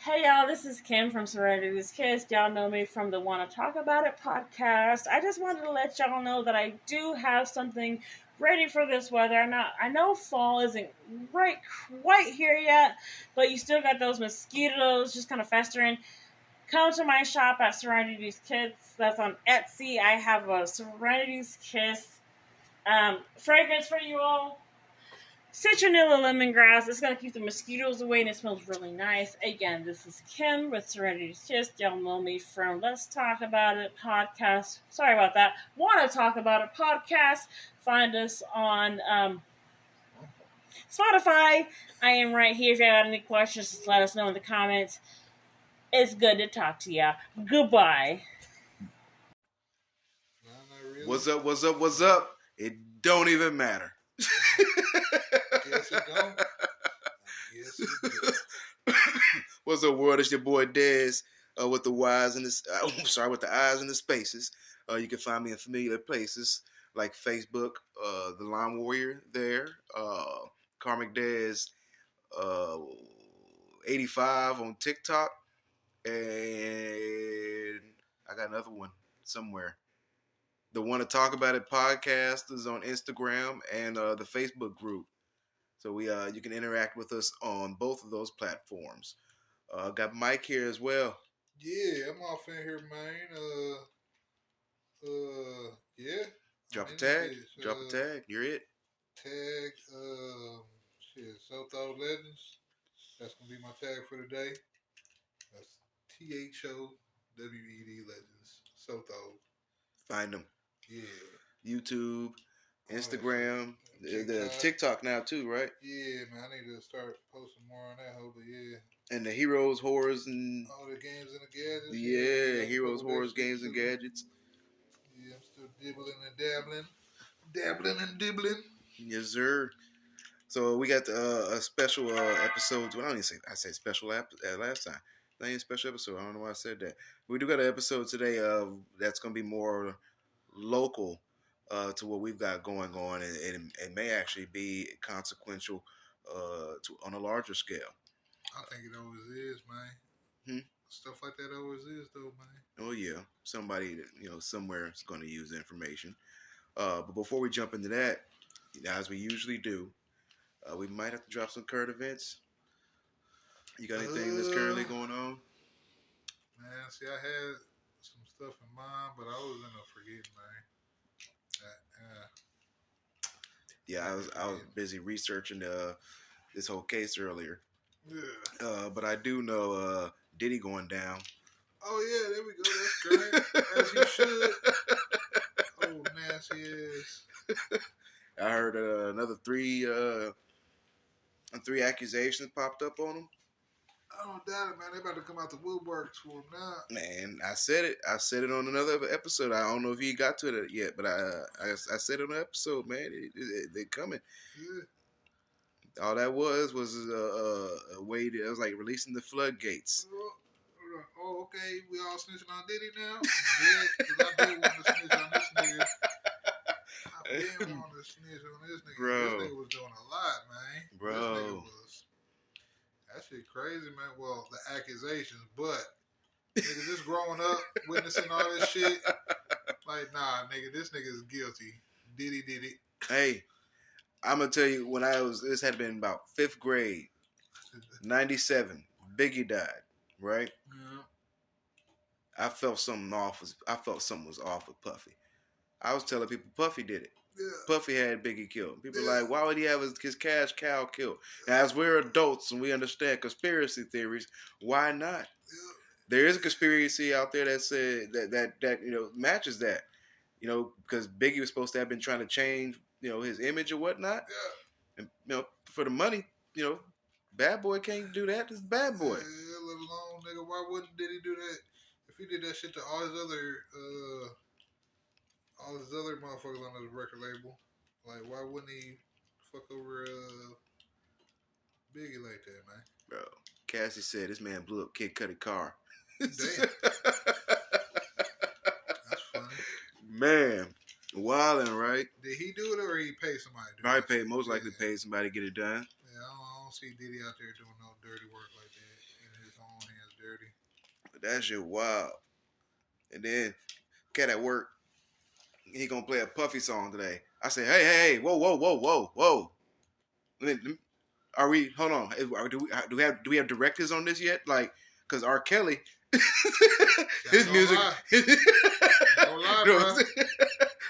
Hey y'all, this is Kim from Serenity's Kiss. Y'all know me from the Wanna Talk About It podcast. I just wanted to let y'all know that I do have something ready for this weather. I know fall isn't right quite here yet, but you still got those mosquitoes just kind of festering. Come to my shop at Serenity's Kiss. That's on Etsy. I have a Serenity's Kiss fragrance for you all. Citronella lemongrass. It's going to keep the mosquitoes away and it smells really nice. Again, this is Kim with Serenity's Kiss. Y'all know me from Let's Talk About It podcast. Sorry about that. Want to Talk About It podcast. Find us on Spotify. I am right here. If you have any questions, just let us know in the comments. It's good to talk to ya. Goodbye. No, not really. What's up? What's up? What's up? It don't even matter. Guess it don't. Yes, it do. What's up, world? It's your boy Dez with the Y's and the with the I's and the spaces. You can find me in familiar places like Facebook, the Line Warrior there, Karmic Dez 85 on TikTok, and I got another one somewhere. The Wanna Talk About It podcast is on Instagram and the Facebook group. So you can interact with us on both of those platforms. Got Mike here as well. Yeah, I'm off in here, man. Yeah. Drop a tag. Drop a tag. You're it. Tag, Soto Legends. That's gonna be my tag for today. That's THOWED Legends. Soto. Find them. Yeah. YouTube, Instagram, the TikTok now too, right? Yeah, man. I need to start posting more on that whole, but yeah. And the Heroes, Horrors, and all the games and the gadgets. Yeah, Heroes, Horrors, Games, and Gadgets. Yeah, I'm still dibbling and dabbling and dibbling. Yes, sir. So we got a special episode. Well, I said special last time. Not even special episode. I don't know why I said that. We do got an episode today that's going to be more local to what we've got going on, and it may actually be consequential on a larger scale. I think it always is, man. Stuff like that always is, though, man. Oh yeah, somebody somewhere is going to use the information. But before we jump into that, as we usually do, we might have to drop some current events. You got anything that's currently going on? Man, see, I had some stuff in mind, but I was in a forgetting, man. Yeah, I was busy researching this whole case earlier. Yeah. But I do know Diddy going down. Oh yeah, there we go. That's great. As he should. Oh, nasty ass. I heard another three accusations popped up on him. I don't doubt it, man. They about to come out the woodworks for him now. Man, I said it. I said it on another episode. I don't know if you got to it yet, but I said it on the episode, man. They're coming. Yeah. All that was a way to, it was like releasing the floodgates. Oh, okay. We all snitching on Diddy now? Yeah, because I did want to snitch on this nigga. I did want to snitch on this nigga. Bro. This nigga was doing a lot, man. Bro. This nigga was... That shit crazy, man. Well, the accusations, but nigga, just growing up, witnessing all this shit, like, nah, nigga, this nigga is guilty. Diddy did it. Hey, I'm gonna tell you, when this had been about 5th grade, 97, Biggie died, right? Yeah. I felt something was off with Puffy. I was telling people Puffy did it. Yeah. Puffy had Biggie killed. People are like, why would he have his cash cow killed? As we're adults and we understand conspiracy theories, why not? Yeah. There is a conspiracy out there that said that matches that. Because Biggie was supposed to have been trying to change, his image or whatnot. Yeah. And for the money, Bad Boy can't do that. It's Bad Boy. Yeah, let alone, nigga, why wouldn't Diddy do that? If he did that shit to all his other motherfuckers on his record label, like, why wouldn't he fuck over Biggie like that, man? Bro, Cassie said this man blew up Kid Cudi's car. Damn. That's funny. Man, wildin', right? Did he do it or he pay somebody to do Probably it? most likely paid somebody to get it done. Yeah, I don't see Diddy out there doing no dirty work like that in his phone hands dirty. But that shit wild. And then, cat at work, he gonna play a Puffy song today. I said, hey, whoa. Are we? Hold on. Do we have directives on this yet? Like, cause R. Kelly, his music. No lie, bro.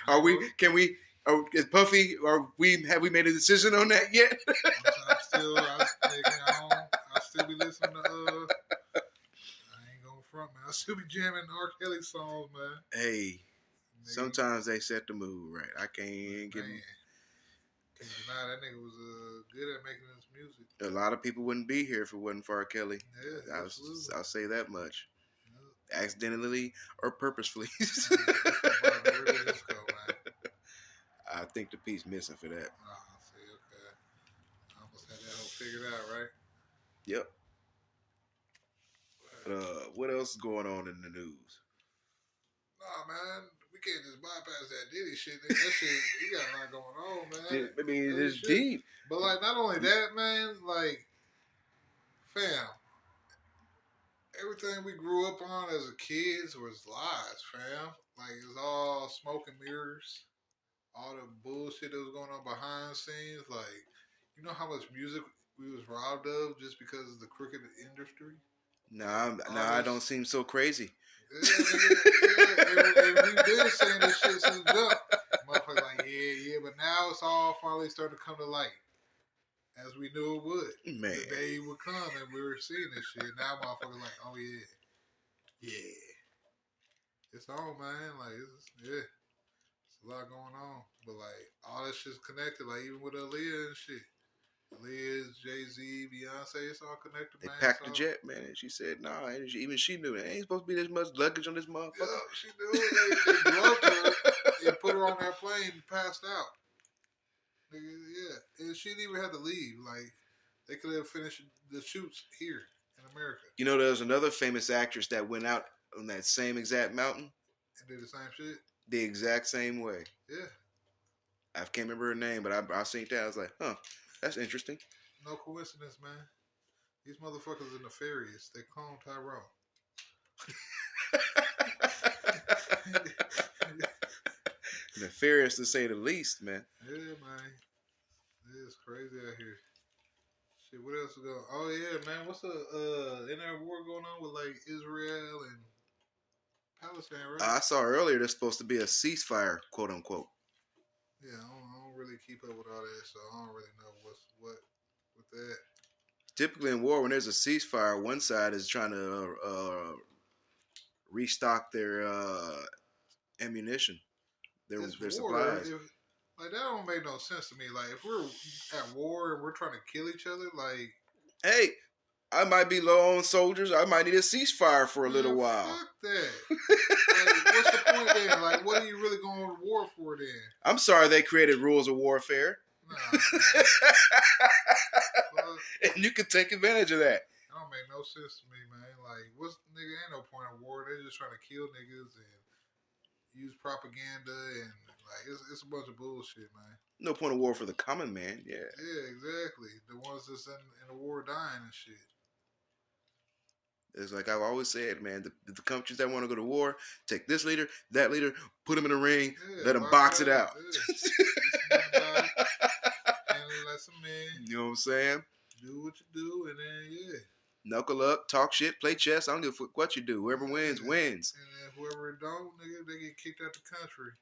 Are we? Can we? Is Puffy? Have we made a decision on that yet? I still be listening to. I ain't gonna front, man. I still be jamming R. Kelly songs, man. Hey, sometimes they set the mood right. I can't get. Can't deny that nigga was good at making this music. A lot of people wouldn't be here if it wasn't for R. Kelly. Yeah, absolutely. I'll say that much. Yeah. Accidentally or purposefully. I think the piece missing for that. Oh, see, okay. I almost had that whole figured out, right? Yep. What else is going on in the news? Nah, man, we can't just bypass that Diddy shit. That shit, we got a lot going on, man. I mean, it's deep. But like, not only that, man. Like, fam, everything we grew up on as a kids was lies, fam. Like, it was all smoke and mirrors. All the bullshit that was going on behind the scenes. Like, you know how much music we was robbed of just because of the crooked industry? I don't seem so crazy. Yeah, and we've been saying this shit since jump. Motherfuckers like, yeah, but now it's all finally starting to come to light. As we knew it would. Man. The day would come and we were seeing this shit. Now motherfuckers like, oh yeah. It's on, man. Like, it's a lot going on. But like, all that shit's connected. Like, even with Aaliyah and shit. Liz, Jay-Z, Beyonce, it's all connected, man. They packed the jet, man. And she said, nah, even she knew that. Ain't supposed to be this much luggage on this motherfucker. Yeah, she knew. They drugged her and put her on that plane and passed out. Yeah. And she didn't even have to leave. Like, they could have finished the shoots here in America. You know, there's another famous actress that went out on that same exact mountain. And did the same shit? The exact same way. Yeah. I can't remember her name, but I seen that. I was like, huh. That's interesting. No coincidence, man. These motherfuckers are nefarious. They clone Tyrone. Nefarious to say the least, man. Yeah, man. It is crazy out here. Shit, what else is going on? Oh, yeah, man. What's in that war going on with, like, Israel and Palestine, right? I saw earlier there's supposed to be a ceasefire, quote unquote. Yeah, I don't really keep up with all that, so I don't really know what's what with that. Typically in war, when there's a ceasefire, one side is trying to restock their ammunition, their supplies. Like, that don't make no sense to me. Like, if we're at war and we're trying to kill each other, like, hey, I might be low on soldiers. I might need a ceasefire for a little while. Fuck that. Like, what's the point then? Like, what are you really going to war for then? I'm sorry they created rules of warfare. Nah, and you can take advantage of that. That don't make no sense to me, man. Like, nigga, ain't no point of war. They're just trying to kill niggas and use propaganda and, like, it's a bunch of bullshit, man. No point of war for the common man, yeah. Yeah, exactly. The ones that's in the war dying and shit. It's like I've always said, man, the countries that want to go to war, take this leader, that leader, put them in a ring, let them box it out. Yeah. Like some man. You know what I'm saying? Do what you do, and then, yeah. Knuckle up, talk shit, play chess. I don't give a fuck what you do. Whoever wins, wins. And then whoever don't, nigga, they get kicked out the country.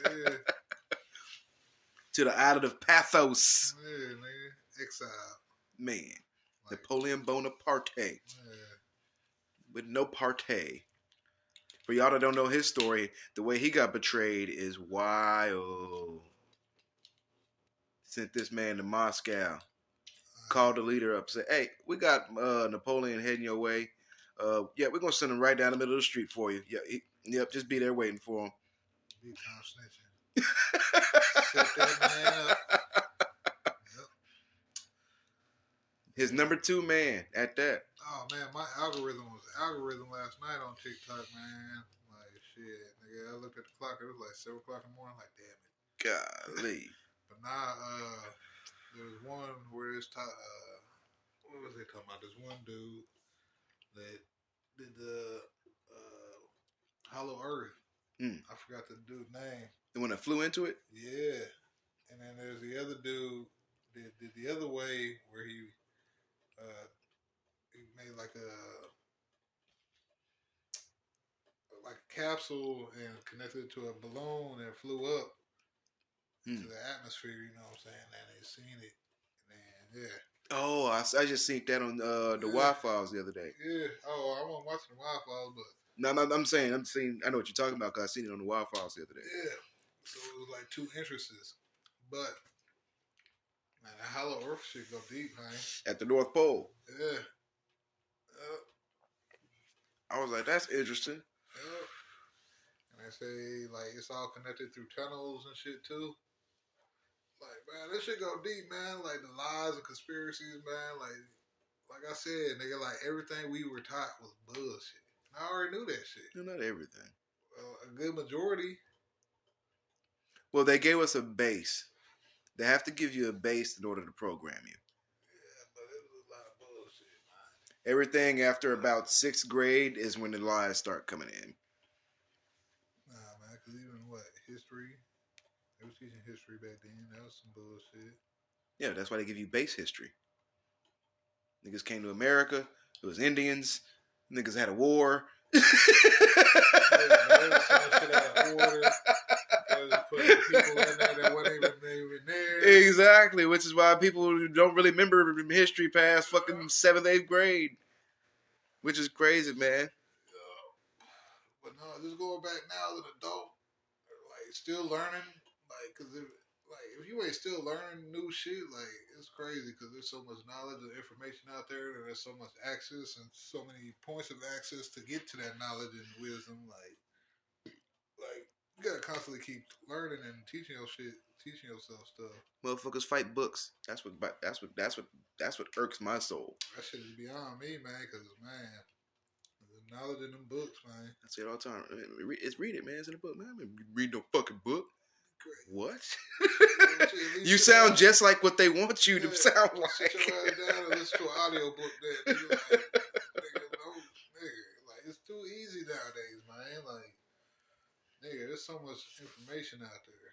Yeah. To the island of Pathos. Yeah, nigga. Exile. Man. Like, Napoleon Bonaparte. Yeah. With no parte. For y'all that don't know his story, the way he got betrayed is wild. Sent this man to Moscow. Called the leader up. Said, hey, we got Napoleon heading your way. Yeah, we're going to send him right down the middle of the street for you. Yep, just be there waiting for him. Big time snitching. Set that man up. Yep. His number 2 man at that. Oh, man, my algorithm last night on TikTok, man. Like, shit, nigga, I looked at the clock. It was like 7 o'clock in the morning. Like, damn it. Golly. But now, there was one where it's what was they talking about? This one dude that did the Hollow Earth. I forgot the dude's name. The one that flew into it? Yeah. And then there's the other dude that did the other way where he made like a capsule and connected it to a balloon and flew up into the atmosphere, you know what I'm saying? And they seen it. And yeah. Oh, I just seen that on the Wi-Files the other day. Yeah. Oh, I wasn't watching the Wi-Files, but No, I'm saying, I know what you're talking about because I seen it on the Wi-Files the other day. Yeah. So it was like two entrances. But, man, that Hollow Earth shit go deep, man. At the North Pole. Yeah. I was like, that's interesting. Yeah. And they say, like, it's all connected through tunnels and shit, too. Like, man, this shit go deep, man. Like, the lies and conspiracies, man. Like I said, nigga, like, everything we were taught was bullshit. I already knew that shit. No, not everything. Well, a good majority. Well, they gave us a base. They have to give you a base in order to program you. Yeah, but it was a lot of bullshit, man. Everything after about 6th grade is when the lies start coming in. Nah, man, because even history, they was teaching history back then. That was some bullshit. Yeah, that's why they give you base history. Niggas came to America. It was Indians. Niggas had a war. Yeah, there was so much shit out of order. They was putting people in there that wasn't even there. Exactly, which is why people don't really remember history past fucking 7th, 8th grade. Which is crazy, man. But no, just going back now as an adult, like, still learning, like, because if you ain't still learning new shit, like, it's crazy because there's so much knowledge and information out there, and there's so much access and so many points of access to get to that knowledge and wisdom. Like you gotta constantly keep learning and teaching yourself stuff. Motherfuckers fight books. That's what irks my soul. That shit is beyond me, man. Because, man, the knowledge in them books, man. I say it all the time. Read it, man. It's in the book, man. Read no fucking book. Great. What? You sound just like what they want you to sound like. Sit your ass down and listen to an audio book then. Nigga, like, it's too easy nowadays, man. Like, nigga, there's so much information out there.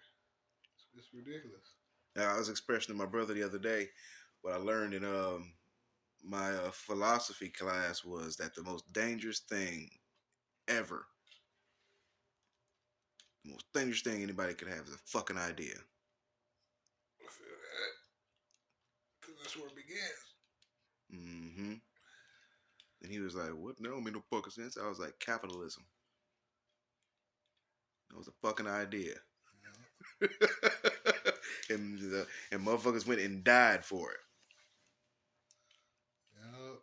It's ridiculous. I was expressing to my brother the other day what I learned in my philosophy class was that the most dangerous thing ever, the most dangerous thing anybody could have is a fucking idea. I feel that. Because that's where it begins. Mm-hmm. And he was like, what? That don't make no fucking sense. I was like, capitalism. That was a fucking idea. Yeah. and motherfuckers went and died for it. Yeah.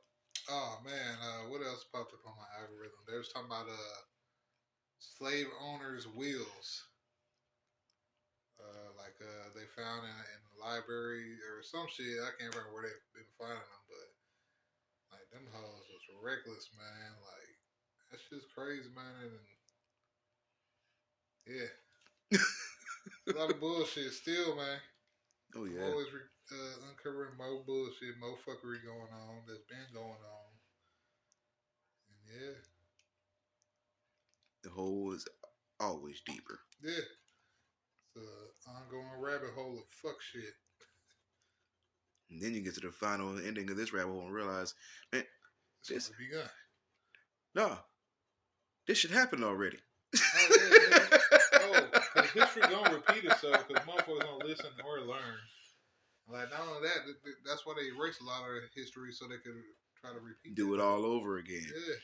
Oh, man. What else popped up on my algorithm? They was talking about slave owners' wills. They found in the library or some shit. I can't remember where they've been finding them, but like them hoes was reckless, man. Like that's just crazy, man. And yeah, a lot of bullshit still, man. Oh yeah. I'm always uncovering more bullshit, more fuckery going on that's been going on. And yeah, the hole is always deeper. Yeah. It's an ongoing rabbit hole of fuck shit. And then you get to the final ending of this rabbit hole and realize, man, this begun. No, this should happen already. Oh, yeah. Oh, because history gonna repeat itself because motherfuckers don't listen or learn. Like, not only that, that's why they erase a lot of history so they could try to repeat Do it all over again. Yeah.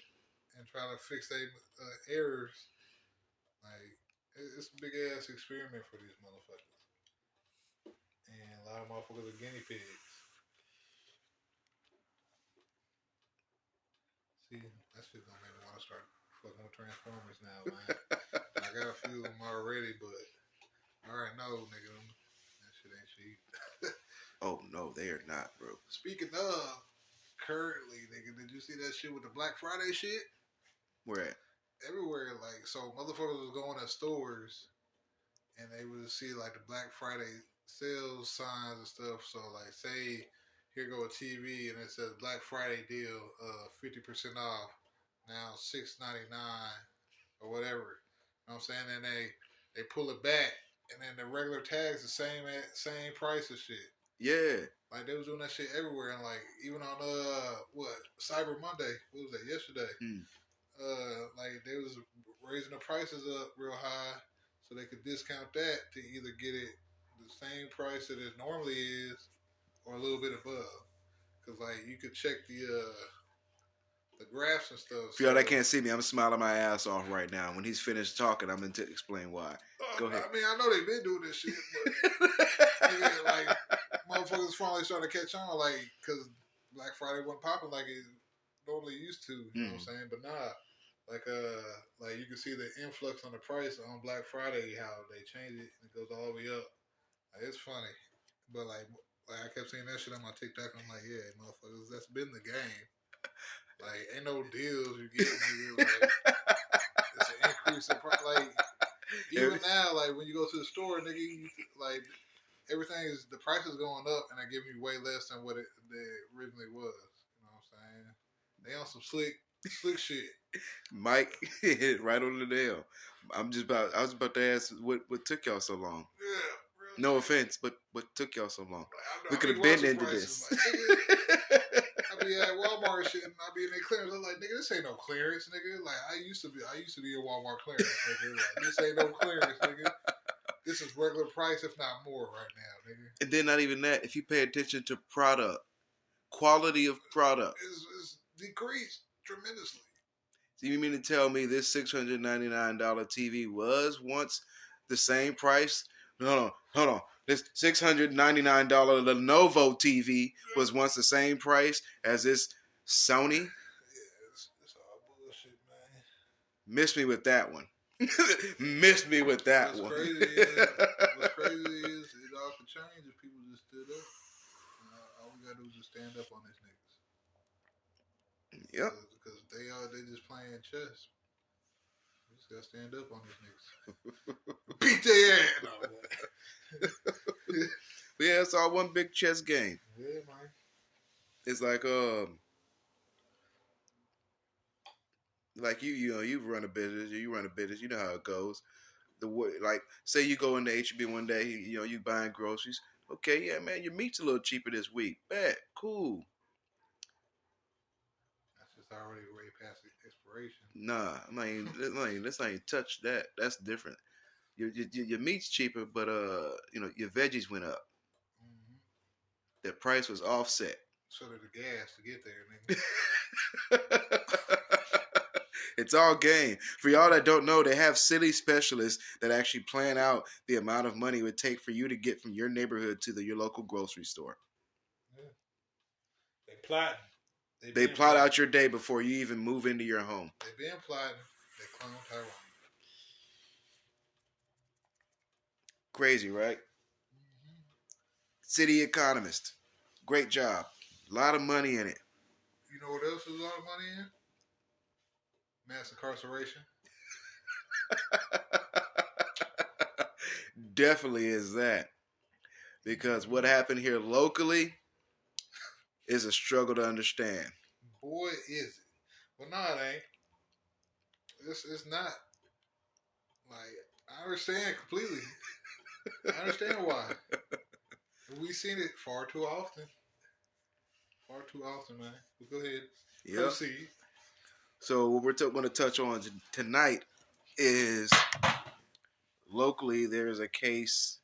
And try to fix their errors. Like, it's a big ass experiment for these motherfuckers. And a lot of motherfuckers are guinea pigs. See, that shit gonna make me want to start fucking with Transformers now, man. I got a few of them already, but I already know, nigga, that shit ain't cheap. Oh, no, they are not, bro. Speaking of, currently, nigga, did you see that shit with the Black Friday shit? Where at? Everywhere, like, so motherfuckers was going to stores and they would see, like, the Black Friday sales signs and stuff. So, like, say here go a TV and it says Black Friday deal, 50% off, now $6.99 or whatever. You know what I'm saying? And they pull it back, and then the regular tag's the same price of shit. Yeah. Like they was doing that shit everywhere, and like even on Cyber Monday, what was that yesterday? Like they was raising the prices up real high, so they could discount that to either get it the same price that it normally is, or a little bit above. Cause like you could check the graphs and stuff. For y'all that can't see me, I'm smiling my ass off right now. When he's finished talking, I'm going to explain why. Go ahead. I mean, I know they've been doing this shit, but nigga, like motherfuckers finally starting to catch on, like because Black Friday wasn't popping like it normally used to. You know what I'm saying? But nah, like you can see the influx on the price on Black Friday, how they change it and it goes all the way up. Like, it's funny, but like I kept seeing that shit on my TikTok. I'm like, yeah, motherfuckers, that's been the game. Like, ain't no deals you get, nigga. Like, it's an increase in price. Like, even now, like, when you go to the store, nigga, like, everything is, the price is going up, and they're giving you way less than what it originally was. You know what I'm saying? They on some slick shit. Mike hit it right on the nail. I was about to ask what took y'all so long. Yeah. No offense, but what took y'all so long? Like, we could have been into this. Like, I be at Walmart and shit, and I be in their clearance. I'm like, nigga, this ain't no clearance, nigga. Like, I used to be in Walmart clearance, nigga. Like, this ain't no clearance, nigga. This is regular price, if not more, right now, nigga. And then not even that. If you pay attention to product, quality of product, it's decreased tremendously. So you mean to tell me this $699 TV was once the same price? Hold on. This $699 Lenovo TV was once the same price as this Sony? Yeah, it's all bullshit, man. Missed me with that one. Missed me with that one. What's crazy is it all could change if people just stood up. All we gotta do is just stand up on these niggas. Yep. Because they just playing chess. We just gotta stand up on these niggas. Beat their ass. Yeah, it's all one big chess game. Yeah, man. It's like you run a business, you know how it goes. Like say you go into HEB one day, you buying groceries. Okay, yeah, man, your meat's a little cheaper this week. Bet, cool. That's just already way past the expiration. Nah, let's not even touch that. That's different. Your meat's cheaper, but your veggies went up. Mm-hmm. The price was offset. So did the gas to get there, nigga. It's all game. For y'all that don't know, they have city specialists that actually plan out the amount of money it would take for you to get from your neighborhood to your local grocery store. Yeah. They plotting. They plot out your day before you even move into your home. They been plotting. They clone Tyrone. Crazy, right? Mm-hmm. City economist. Great job. A lot of money in it. You know what else is a lot of money in? Mass incarceration. Definitely is that. Because what happened here locally is a struggle to understand. Boy, is it. Well, no, it ain't. It's not. Like, I understand completely. I understand why. We've seen it far too often. Far too often, man. But go ahead. Yep. Proceed. So what we're going to touch on tonight is locally there's a case,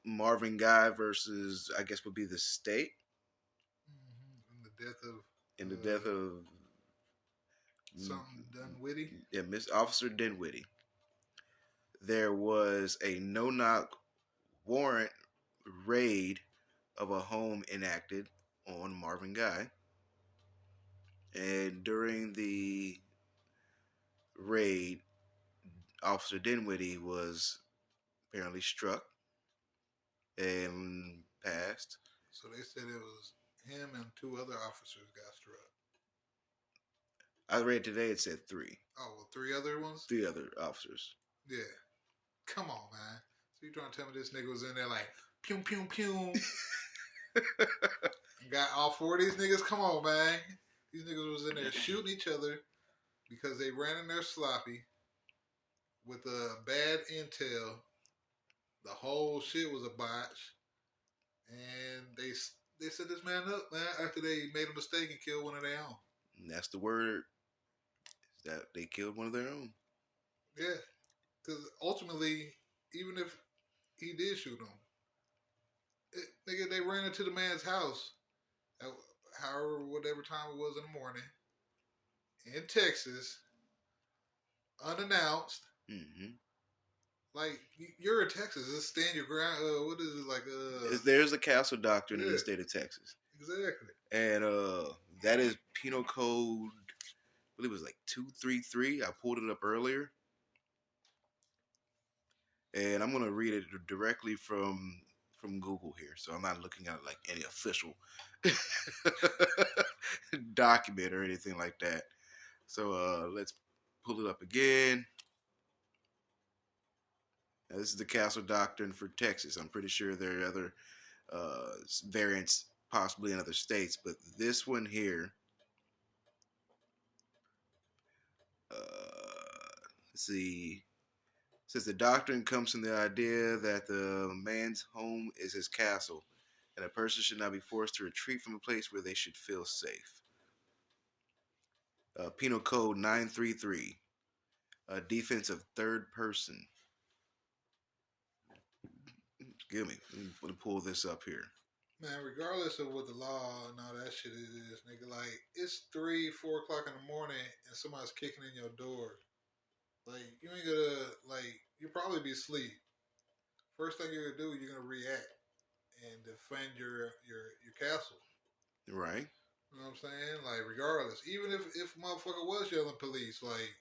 Marvin Guy versus I guess would be the state. Mm-hmm. In the death of something Dunwitty. Yeah, Miss Officer Dinwiddie. There was a no-knock warrant raid of a home enacted on Marvin Guy. And during the raid, Officer Dinwiddie was apparently struck and passed. So they said it was him and two other officers got struck. I read today it said 3. Oh, well, 3 other ones? 3 other officers. Yeah. Come on, man. So you trying to tell me this nigga was in there like, pew, pew, pew. And got all four of these niggas. Come on, man. These niggas was in there shooting each other because they ran in there sloppy with a bad intel. The whole shit was a botch, and they set this man up, man, after they made a mistake and killed one of their own. And that's the word, that they killed one of their own. Yeah, because ultimately, even if he did shoot him, nigga, they ran into the man's house, at, however, whatever time it was in the morning, in Texas, unannounced. Mm-hmm. Like, you're in Texas, just stand your ground. What is it like? There's a castle doctrine in the state of Texas. Exactly. And that is Penal Code, I believe it was like 233. I pulled it up earlier. And I'm gonna read it directly from Google here. So I'm not looking at like any official document or anything like that. So let's pull it up again. Now, this is the Castle Doctrine for Texas. I'm pretty sure there are other variants possibly in other states, but this one here, let's see, says the doctrine comes from the idea that the man's home is his castle, and a person should not be forced to retreat from a place where they should feel safe. Penal Code 933, defense of third person. Give me, let me pull this up here. Man, regardless of what the law and all that shit is, nigga, like, it's 3, 4 o'clock in the morning and somebody's kicking in your door. Like, you ain't gonna, like, you'll probably be asleep. First thing you're gonna do, you're gonna react and defend your castle. Right. You know what I'm saying? Like, regardless. Even if motherfucker was yelling police, like,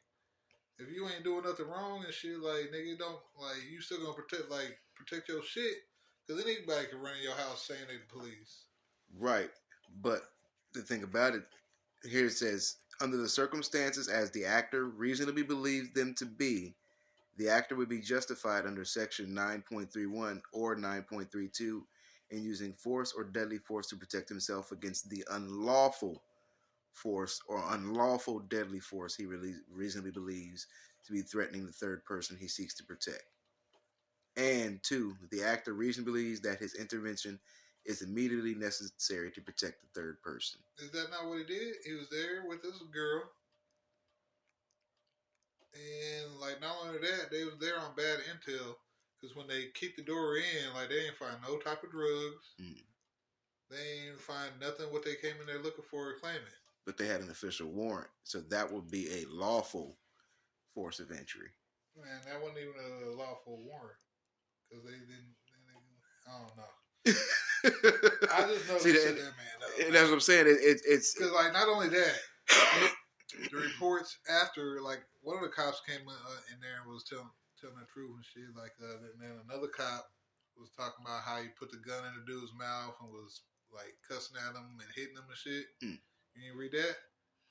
if you ain't doing nothing wrong and shit, like, nigga, don't, like, you still gonna protect your shit. Because anybody can run in your house saying they the police. Right. But the thing about it, here it says, under the circumstances as the actor reasonably believes them to be, the actor would be justified under section 9.31 or 9.32 in using force or deadly force to protect himself against the unlawful force or unlawful deadly force he reasonably believes to be threatening the third person he seeks to protect. And 2, the actor reasonably believes that his intervention is immediately necessary to protect the third person. Is that not what he did? He was there with this girl. And, like, not only that, they was there on bad intel. Because when they kicked the door in, like, they didn't find no type of drugs. They didn't find nothing what they came in there looking for or claiming. But they had an official warrant. So that would be a lawful force of entry. Man, that wasn't even a lawful warrant. Because they didn't, I don't know. I just know to set that man up. That's what I'm saying. It's because, like, not only that, the reports after, like, one of the cops came in there and was telling the truth and shit. Like, and then another cop was talking about how he put the gun in the dude's mouth and was, like, cussing at him and hitting him and shit. You didn't read that?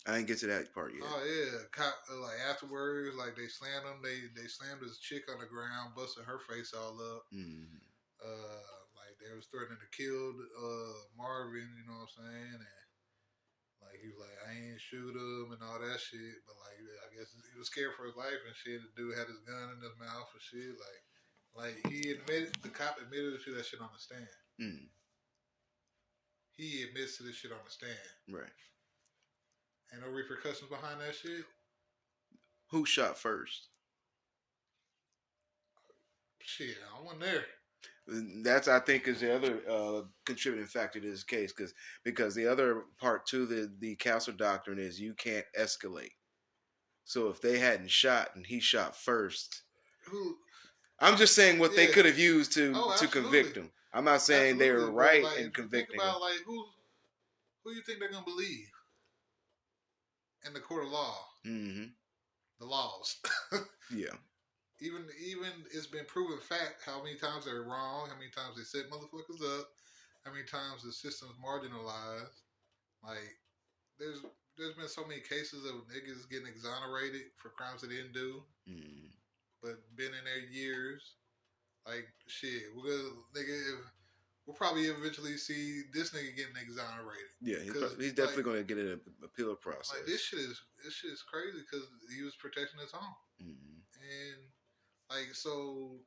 I didn't get to that part yet. Oh yeah, cop, like, afterwards, like, they slammed him. They slammed this chick on the ground, busted her face all up. Like, they was threatening to kill Marvin. You know what I'm saying? And, like, he was like, I ain't shoot him and all that shit. But, like, I guess he was scared for his life and shit. The dude had his gun in his mouth and shit. Like the cop admitted to that shit on the stand. He admits to this shit on the stand. Right. Ain't no repercussions behind that shit. Who shot first? Shit, I wasn't there. That's, I think, is the other contributing factor to this case, because the other part to the castle doctrine is you can't escalate. So if they hadn't shot and he shot first, I'm just saying what they could have used to convict him. I'm not saying they were right in convicting him. Think about, like, who you think they're gonna believe in the court of law? The laws. Yeah. Even it's been proven fact how many times they're wrong, how many times they set motherfuckers up, how many times the system's marginalized. Like, there's been so many cases of niggas getting exonerated for crimes they didn't do, but been in there years. Like, shit, nigga, we'll probably eventually see this nigga getting exonerated. Yeah, he's definitely going to get an appeal process. Like this shit is crazy because he was protecting his home, and like so.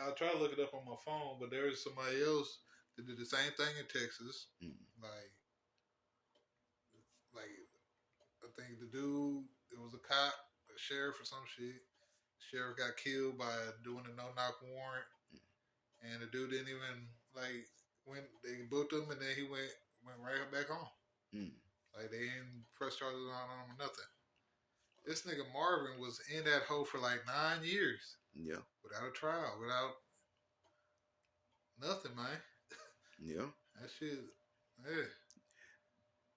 I'll try to look it up on my phone, but there was somebody else that did the same thing in Texas. Like I think the dude, it was a cop, a sheriff or some shit. Sheriff got killed by doing a no-knock warrant, and the dude didn't even when they booked him, and then he went right back home. Like they didn't press charges on him or nothing. This nigga Marvin was in that hole for like 9 years. Yeah. Without a trial, without nothing, man. Yeah. That shit. Yeah.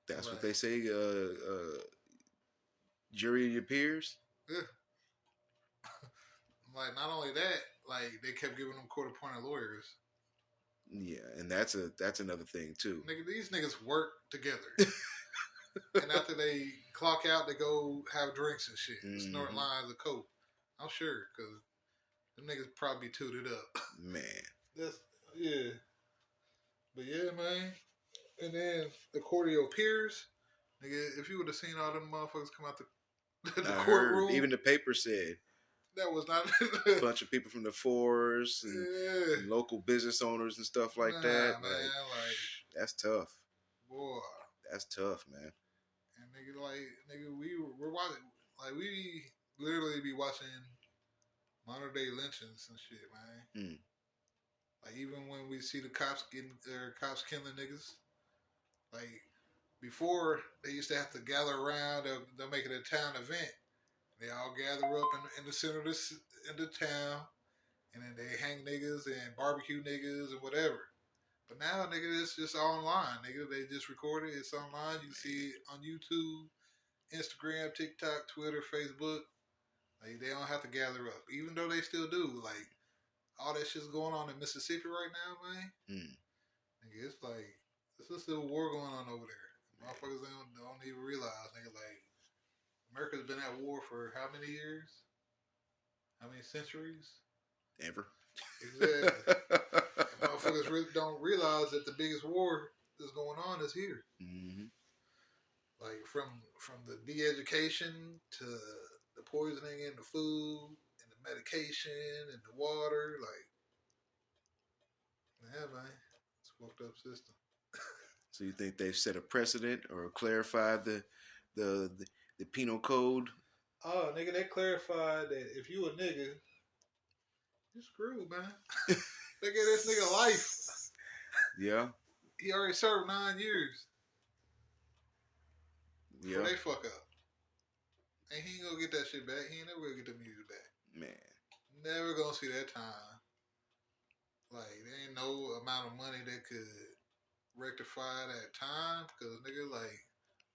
That's what they say. Jury your peers. Yeah. Like not only that, like they kept giving them court-appointed lawyers. Yeah, and that's another thing too. Nigga, these niggas work together, and after they clock out, they go have drinks and shit, snort lines of coke. I'm sure because them niggas probably tooted up. Man, yeah. But yeah, man. And then the court of your peers, nigga. If you would have seen all them motherfuckers come out the courtroom, even the paper said. That was not a bunch of people from the force and local business owners and stuff like that. Man, like that's tough. Boy, that's tough, man. And nigga, we're watching, like we literally be watching modern day lynchings and shit, man. Like even when we see the cops killing niggas, like before they used to have to gather around. They'll make it a town event. They all gather up in the center of the town, and then they hang niggas and barbecue niggas and whatever. But now, nigga, it's just online, nigga. They just record it. It's online. You can see it on YouTube, Instagram, TikTok, Twitter, Facebook. Like, they don't have to gather up, even though they still do. Like, all that shit's going on in Mississippi right now, man. Nigga, it's like, there's a civil war going on over there. Motherfuckers don't even realize, nigga, like, America's been at war for how many years? How many centuries? Ever. Exactly. And motherfuckers really don't realize that the biggest war that's going on is here. Like from the de-education to the poisoning in the food and the medication and the water. Like, yeah, man. It's a fucked up system. So you think they've set a precedent or clarified the penal code? Oh, nigga, they clarified that if you a nigga, you're screwed, man. They gave this nigga life. Yeah. He already served 9 years. Yeah. Before they fuck up. And he ain't gonna get that shit back. He ain't never gonna get the music back. Man. Never gonna see that time. Like, there ain't no amount of money that could rectify that time. Because, nigga, like,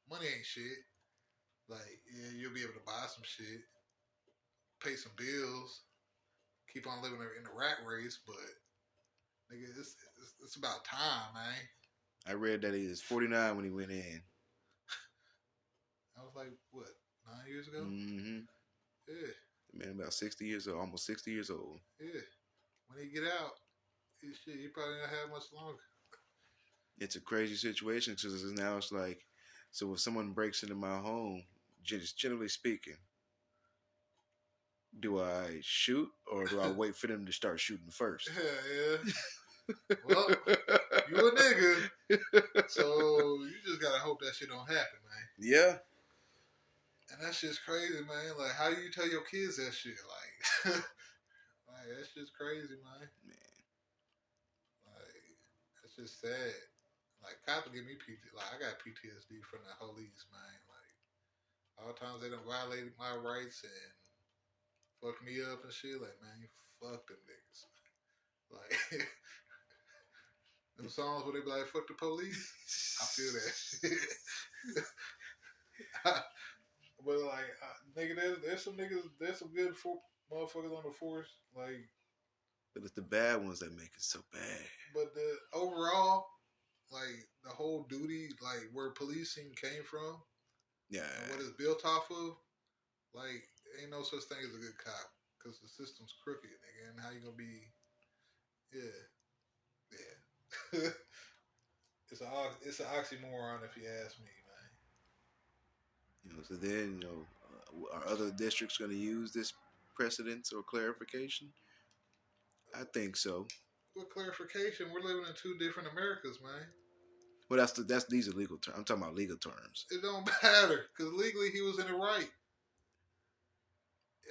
money ain't shit. Like, yeah, you'll be able to buy some shit, pay some bills, keep on living in the rat race, but nigga, it's about time, man. I read that he was 49 when he went in. I was like, what, 9 years ago? Yeah. The man about 60 years old, almost 60 years old. Yeah. When he get out, he probably not have much longer. It's a crazy situation because now it's like, so if someone breaks into my home, just generally speaking, do I shoot or do I wait for them to start shooting first? Yeah. Well, you a nigga, so you just gotta hope that shit don't happen, man. Yeah. And that shit's crazy, man. Like, how do you tell your kids that shit? Like, like that's just crazy, man. Like, that's just sad. Like, cops give me PTSD. Like, I got PTSD from the police, man. Like, all the times they done violated my rights and fucked me up and shit. Like, man, fuck them niggas. Like, them songs where they be like, fuck the police. I feel that shit. But, like, nigga, there's some niggas, there's some good motherfuckers on the force. Like, but it's the bad ones that make it so bad. But the overall, like, the whole duty, like, where policing came from, yeah, and what it's built off of, like, ain't no such thing as a good cop, because the system's crooked, nigga, and how you gonna be, yeah. it's an oxymoron if you ask me, So then, are other districts going to use this precedence or clarification? I think so. With clarification, we're living in two different Americas, man. Well, these are legal terms. I'm talking about legal terms. It don't matter because legally he was in the right.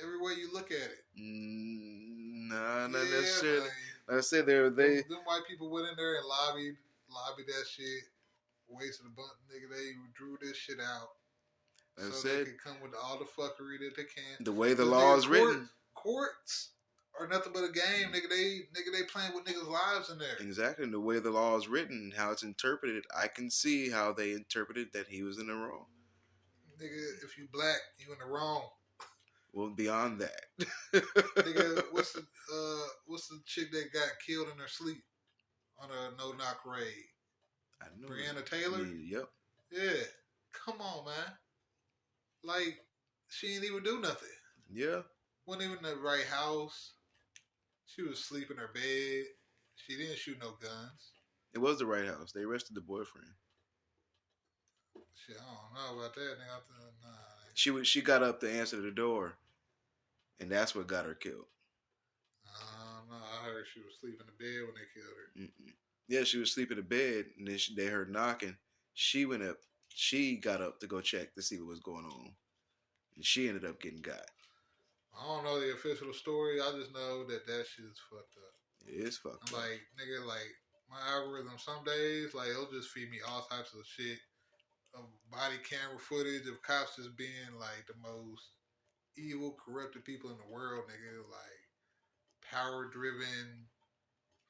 Every way you look at it. Nah, not Yeah, necessarily. man. Like I said, them white people went in there and lobbied that shit. Wasted a bunch, nigga. They drew this shit out like so they could come with all the fuckery that they can. The way the law is written, courts are nothing but a game, nigga. They playing with niggas' lives in there. Exactly. And the way the law is written, how it's interpreted, I can see how they interpreted that he was in the wrong. Nigga, if you black, you in the wrong. Well, beyond that, nigga, what's the chick that got killed in her sleep on a no-knock raid? I know. Breonna Taylor? Yep. Yeah. Come on, man. Like, she didn't even do nothing. Yeah. Wasn't even in the right house. She was asleep in her bed. She didn't shoot no guns. It was the right house. They arrested the boyfriend. Shit, I don't know about that, nigga. Nah. She got up to answer the door, and that's what got her killed. No, I heard she was sleeping in the bed when they killed her. Mm-mm. Yeah, she was sleeping in the bed, and then they heard knocking. She went up. She got up to go check to see what was going on, and she ended up getting got. I don't know the official story. I just know that shit is fucked up. It is fucked up. Like, nigga, like, my algorithm some days, like, it'll just feed me all types of shit. Of body camera footage of cops just being, like, the most evil, corrupted people in the world, nigga. Like, power-driven,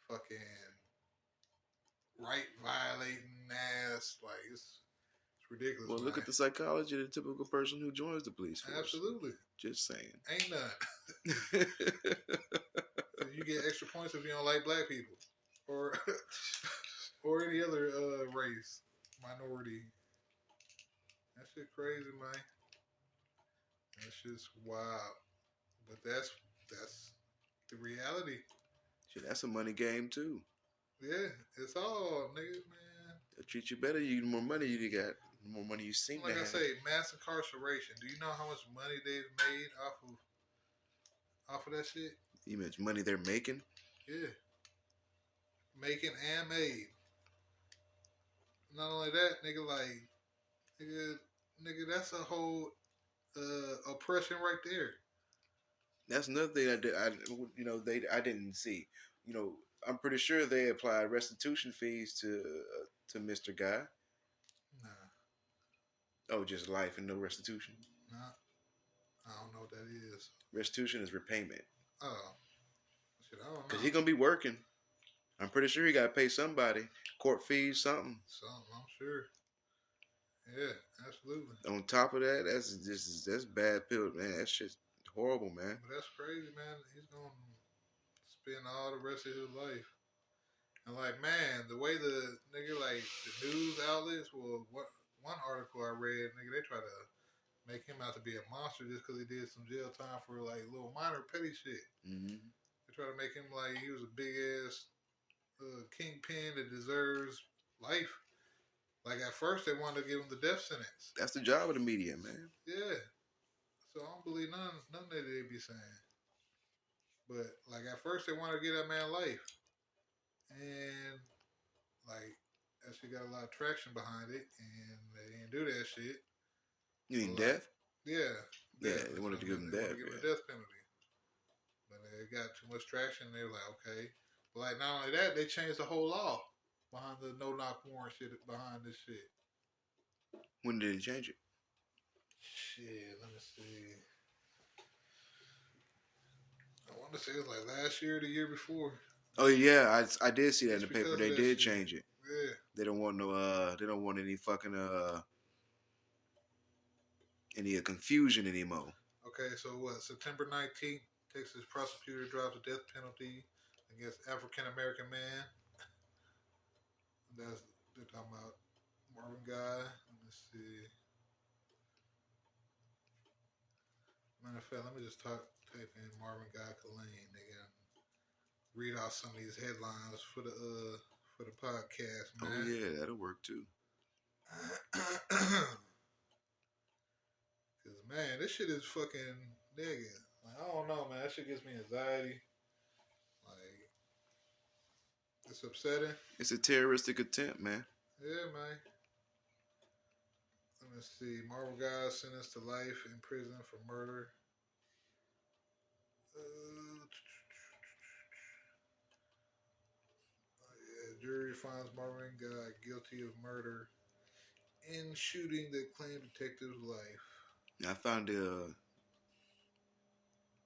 fucking, right-violating ass. Like, it's ridiculous. Well, look at the psychology of the typical person who joins the police force. Absolutely. Just saying. Ain't none. You get extra points if you don't like black people. Or any other race, minority. That shit crazy, man. That shit's wild. But that's the reality. Shit, that's a money game too. Yeah, it's all niggas, man. They'll treat you better. The more money you got, the more money you seem like to I have. say, mass incarceration. Do you know how much money they've made off of that shit? You mean money they're making? Yeah. Making and made. Not only that, nigga, like, nigga, that's a whole oppression right there. That's another thing I didn't see. I'm pretty sure they applied restitution fees to Mr. Guy. Nah. Oh, just life and no restitution? Nah. I don't know what that is. Restitution is repayment. Oh. Shit, I don't know. Because he's going to be working. I'm pretty sure he got to pay somebody. Court fees, something. Something, I'm sure. Yeah, absolutely. On top of that, that's bad pill, man. That shit's horrible, man. But that's crazy, man. He's going to spend all the rest of his life. And, like, man, the way the nigga, like, the news outlets, well, one article I read, nigga, they try to make him out to be a monster just because he did some jail time for, like, little minor petty shit. Mm-hmm. They try to make him like he was a big-ass kingpin that deserves life. Like, at first, they wanted to give him the death sentence. That's the job of the media, man. Yeah. So, I don't believe none that they be saying. But, like, at first, they wanted to give that man life. And, like, that shit got a lot of traction behind it. And they didn't do that shit. You mean death? Yeah. Yeah, they wanted to give him death. They wanted to give him a death penalty. But it got too much traction. They were like, okay. But, like, not only that, they changed the whole law behind the no-knock warrant shit, behind this shit. When did they change it? Shit, let me see. I want to say it was like last year or the year before. Oh yeah, I did see that in the paper. They did shit. change it. Yeah. They don't want they don't want any fucking any confusion anymore. Okay, so what? September 19th, Texas prosecutor drops a death penalty against African American man. They're talking about Marvin Guy. Let me see. Matter of fact, let me just type in Marvin Guy Colleen, nigga. Read out some of these headlines for for the podcast, Oh man. yeah, that'll work too. Cause man, this shit is fucking nigga. Like, I don't know, man. That shit gives me anxiety. Like, it's upsetting. It's a terroristic attempt, man. Yeah, man. Let me see. Marvin Guys sentenced to life in prison for murder. Yeah, jury finds Marvin Guy guilty of murder in shooting that claimed detective's life. I found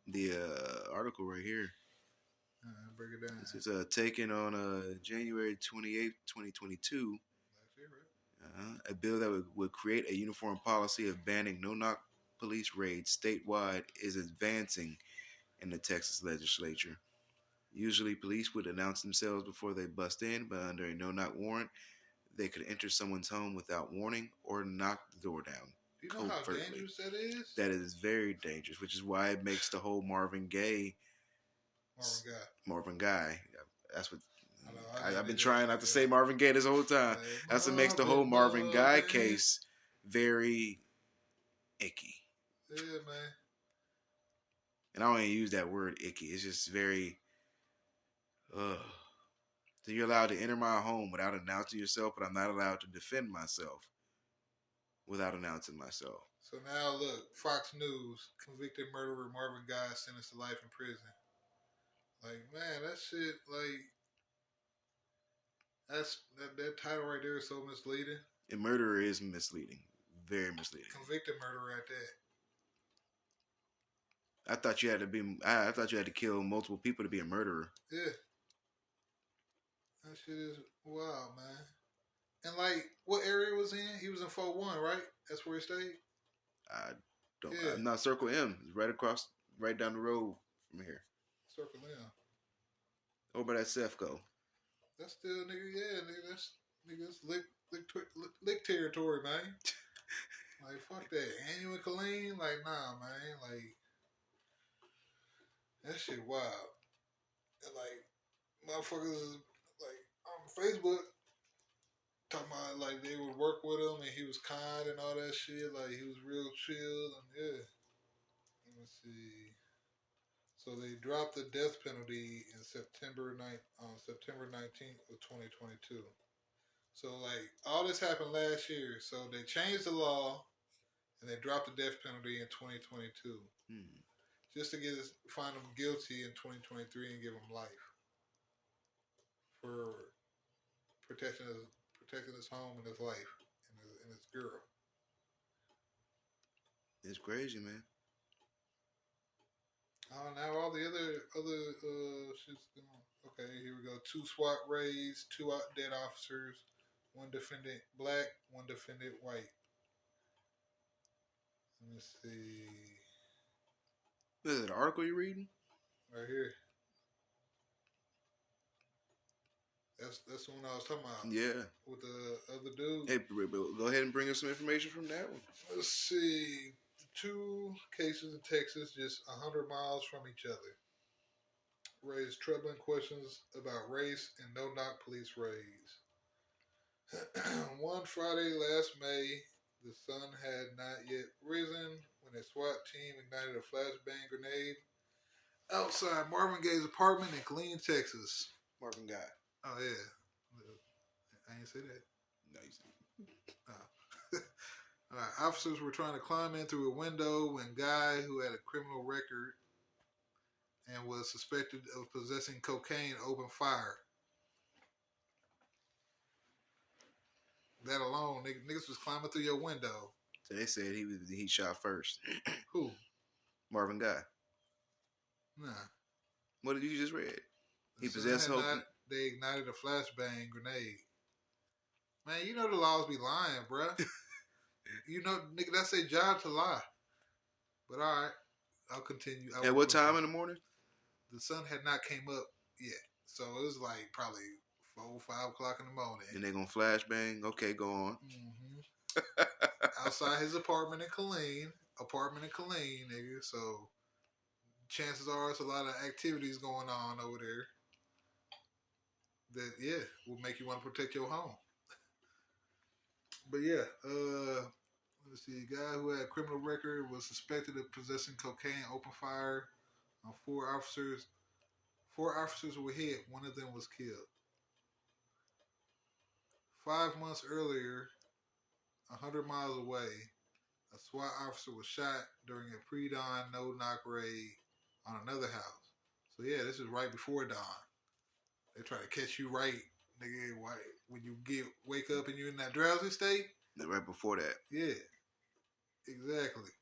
the article right here. Break it down. This is taken on January 28th, 2022. That's it, right? A bill that would create a uniform policy of banning no-knock police raids statewide is advancing in the Texas legislature. Usually, police would announce themselves before they bust in, but under a no-knock warrant, they could enter someone's home without warning or knock the door down. Do you know how dangerous that is? That is very dangerous, which is why it makes the whole Marvin Guy. That's what I've been trying not to say Marvin Gaye this whole time. That's what makes the whole Marvin Guy case very icky. Yeah, man. And I don't even use that word icky. It's just very, So you're allowed to enter my home without announcing yourself, but I'm not allowed to defend myself without announcing myself. So now look, Fox News, convicted murderer Marvin Guy sentenced to life in prison. Like, man, that shit, like, that title right there is so misleading. And murderer is misleading. Very misleading. Convicted murderer at that. I thought you had to kill multiple people to be a murderer. Yeah. That shit is wild, man. And like, what area was he in? He was in 4-1, right? That's where he stayed? I'm not Circle M. It's right down the road from here. Circle M. Over by that Cefco. That's still, that's lick territory, man. Like, fuck that. Annual Colleen? Like, nah, man. Like, that shit wild. And, like, motherfuckers is, like, on Facebook, talking about, like, they would work with him and he was kind and all that shit. Like, he was real chill and, yeah. Let me see. So they dropped the death penalty in September 19th of 2022. So, like, all this happened last year. So they changed the law and they dropped the death penalty in 2022. Just to find him guilty in 2023 and give him life for protecting his home and his life and his girl. It's crazy, man. Now all the other shit's going. Okay, here we go. 2 SWAT raids, 2 dead officers, 1 defendant black, 1 defendant white. Let me see. This is an article you're reading? Right here. That's the one I was talking about. Yeah. With the other dude. Hey, go ahead and bring us some information from that one. Let's see. 2 cases in Texas, just 100 miles from each other, raised troubling questions about race and no-knock police raids. One Friday last May, the sun had not yet risen when a SWAT team ignited a flashbang grenade outside Marvin Guy's apartment in Killeen, Texas. Marvin Guy. Oh, yeah. I ain't say that. No, you said. Oh. All right. Officers were trying to climb in through a window when Guy, who had a criminal record and was suspected of possessing cocaine, opened fire. That alone, niggas was climbing through your window. So they said he shot first. Who? Marvin Guy. Nah. What did you just read? He The possessed sun they ignited a flashbang grenade. Man, you know the laws be lying, bruh. You know, nigga, that's their job to lie. But all right, I'll continue. At what time in the morning? The sun had not came up yet. So it was like probably 4, 5 o'clock in the morning. And they're going to flashbang? Okay, go on. Mm-hmm. Outside his apartment in Killeen, nigga. So chances are it's a lot of activities going on over there. that will make you want to protect your home. But yeah, let's see. A guy who had a criminal record was suspected of possessing cocaine, opened fire on 4 officers. 4 officers were hit. One of them was killed. 5 months earlier, 100 miles away, a SWAT officer was shot during a pre-dawn no-knock raid on another house. So yeah, this is right before dawn. They try to catch you right, nigga, when you wake up and you're in that drowsy state. Right before that. Yeah, exactly.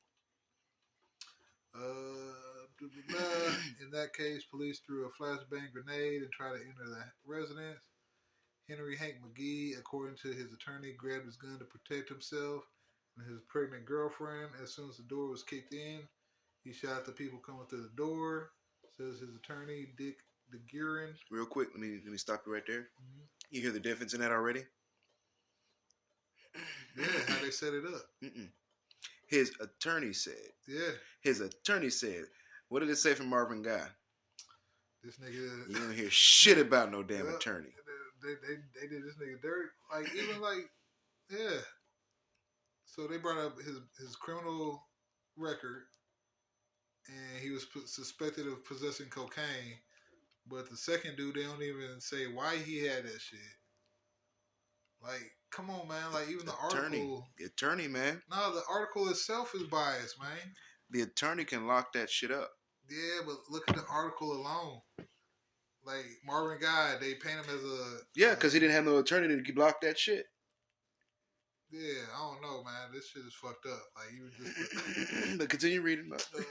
In that case, police threw a flashbang grenade and tried to enter the residence. Henry Hank McGee, according to his attorney, grabbed his gun to protect himself and his pregnant girlfriend. As soon as the door was kicked in, he shot at the people coming through the door, says his attorney, Dick DeGuerin. Real quick, let me stop you right there. Mm-hmm. You hear the difference in that already? Yeah, how they set it up. His attorney said. Yeah. His attorney said. What did it say from Marvin Guy? This nigga. You don't hear shit about no damn attorney. They did this nigga dirt. Like, even like, yeah. So they brought up his criminal record, and he was suspected of possessing cocaine. But the second dude, they don't even say why he had that shit. Like, come on, man. Like, even the article. The attorney, man. No, the article itself is biased, man. The attorney can lock that shit up. Yeah, but look at the article alone. Like, Marvin Guy, they paint him as a... Yeah, because he didn't have no attorney to block that shit. Yeah, I don't know, man. This shit is fucked up. Like, you just... But continue reading. Let me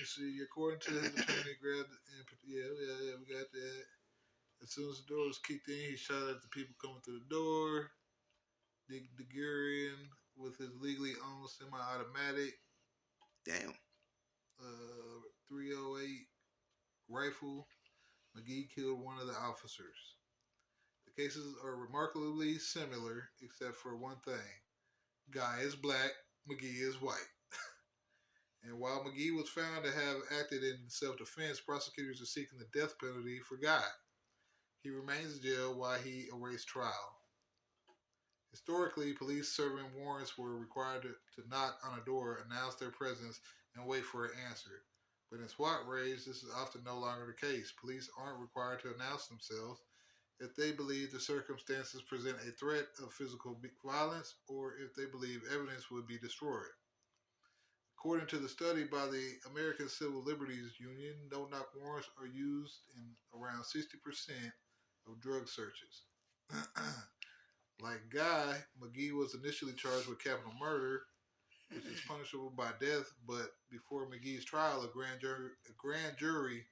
see. According to his attorney, we got that. As soon as the door was kicked in, he shot at the people coming through the door. Dick DeGuerin with his legally owned semi-automatic. Damn. 308 rifle. McGee killed one of the officers. The cases are remarkably similar, except for one thing. Guy is black, McGee is white. And while McGee was found to have acted in self-defense, prosecutors are seeking the death penalty for Guy. He remains in jail while he awaits trial. Historically, police serving warrants were required to knock on a door, announce their presence, and wait for an answer. But in SWAT raids, this is often no longer the case. Police aren't required to announce themselves if they believe the circumstances present a threat of physical violence or if they believe evidence would be destroyed. According to the study by the American Civil Liberties Union, no-knock warrants are used in around 60% of drug searches. Like Guy, McGee was initially charged with capital murder, which is punishable by death, but before McGee's trial, a grand jury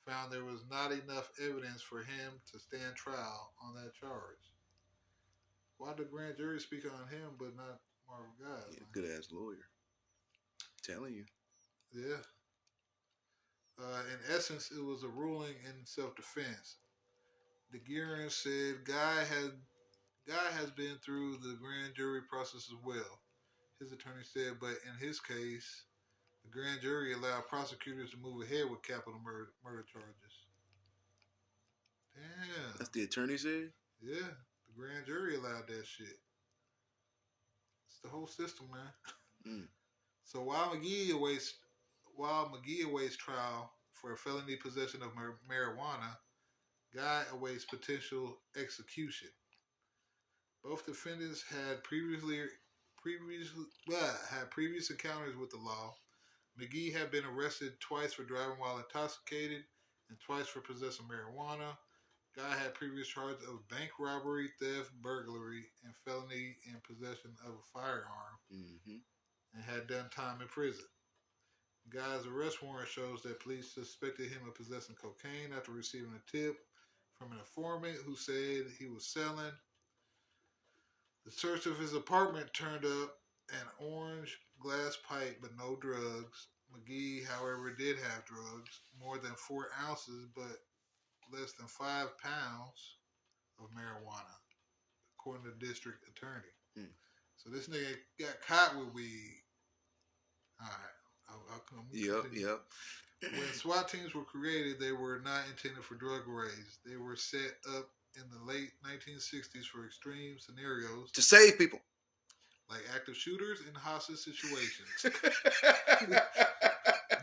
found there was not enough evidence for him to stand trial on that charge. Why did the grand jury speak on him but not Marvin Guy? Yeah, good ass lawyer. Telling you. Yeah. In essence, it was a ruling in self-defense. The Gearin said Guy has been through the grand jury process as well. His attorney said, but in his case, the grand jury allowed prosecutors to move ahead with capital murder charges. Damn. That's the attorney said? Yeah, the grand jury allowed that shit. It's the whole system, man. So while McGee awaits trial for felony possession of marijuana, Guy awaits potential execution. Both defendants had previous encounters with the law. McGee had been arrested twice for driving while intoxicated and twice for possessing marijuana. Guy had previous charges of bank robbery, theft, burglary, and felony in possession of a firearm, and had done time in prison. Guy's arrest warrant shows that police suspected him of possessing cocaine after receiving a tip from an informant who said he was selling. The search of his apartment turned up an orange glass pipe but no drugs. McGee, however, did have drugs, more than 4 ounces but less than 5 pounds of marijuana, according to the district attorney. So this nigga got caught with weed. All right, I'll come. Yep. When SWAT teams were created, they were not intended for drug raids. They were set up in the late 1960s for extreme scenarios to save people. like active shooters in hostage situations.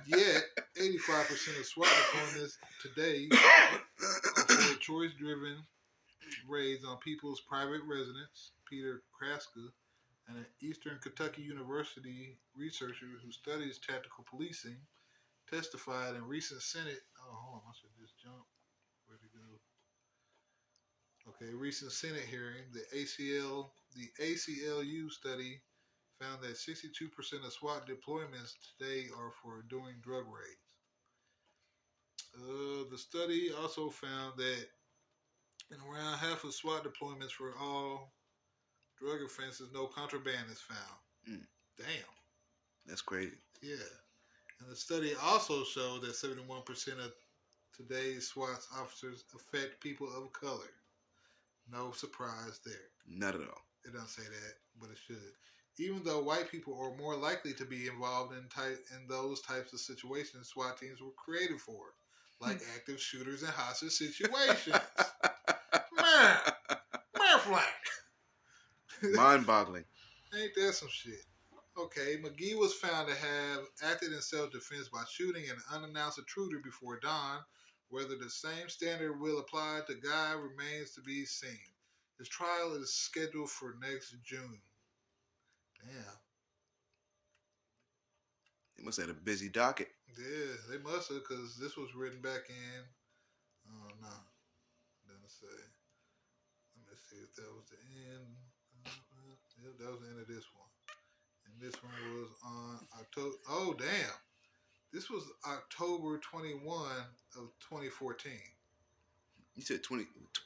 Yet, 85% of SWAT deployments today are for choice-driven raids on people's private residence. Peter Kraska, an Eastern Kentucky University researcher who studies tactical policing, testified in recent Senate. Oh, hold on, I should just jump. Where'd it go? Okay, recent Senate hearing. The ACLU study found that 62% of SWAT deployments today are for doing drug raids. The study also found that in around half of SWAT deployments for all drug offenses, no contraband is found. Mm. Damn. That's crazy. Yeah. And the study also showed that 71% of today's SWAT officers affect people of color. No surprise there. Not at all. It doesn't say that, but it should. Even though white people are more likely to be involved in those types of situations SWAT teams were created for, like active shooters and hostage situations. Man, flag. Mind-boggling. Ain't that some shit? Okay, McGee was found to have acted in self-defense by shooting an unannounced intruder before dawn. Whether the same standard will apply to Guy remains to be seen. His trial is scheduled for next June. Damn. They must have had a busy docket. Yeah, they must have, because this was written back in, oh no, doesn't say. Let me see if that was the end. Yeah, that was the end of this one. And this one was on October, oh damn. This was October 21 of 2014. You said 2014.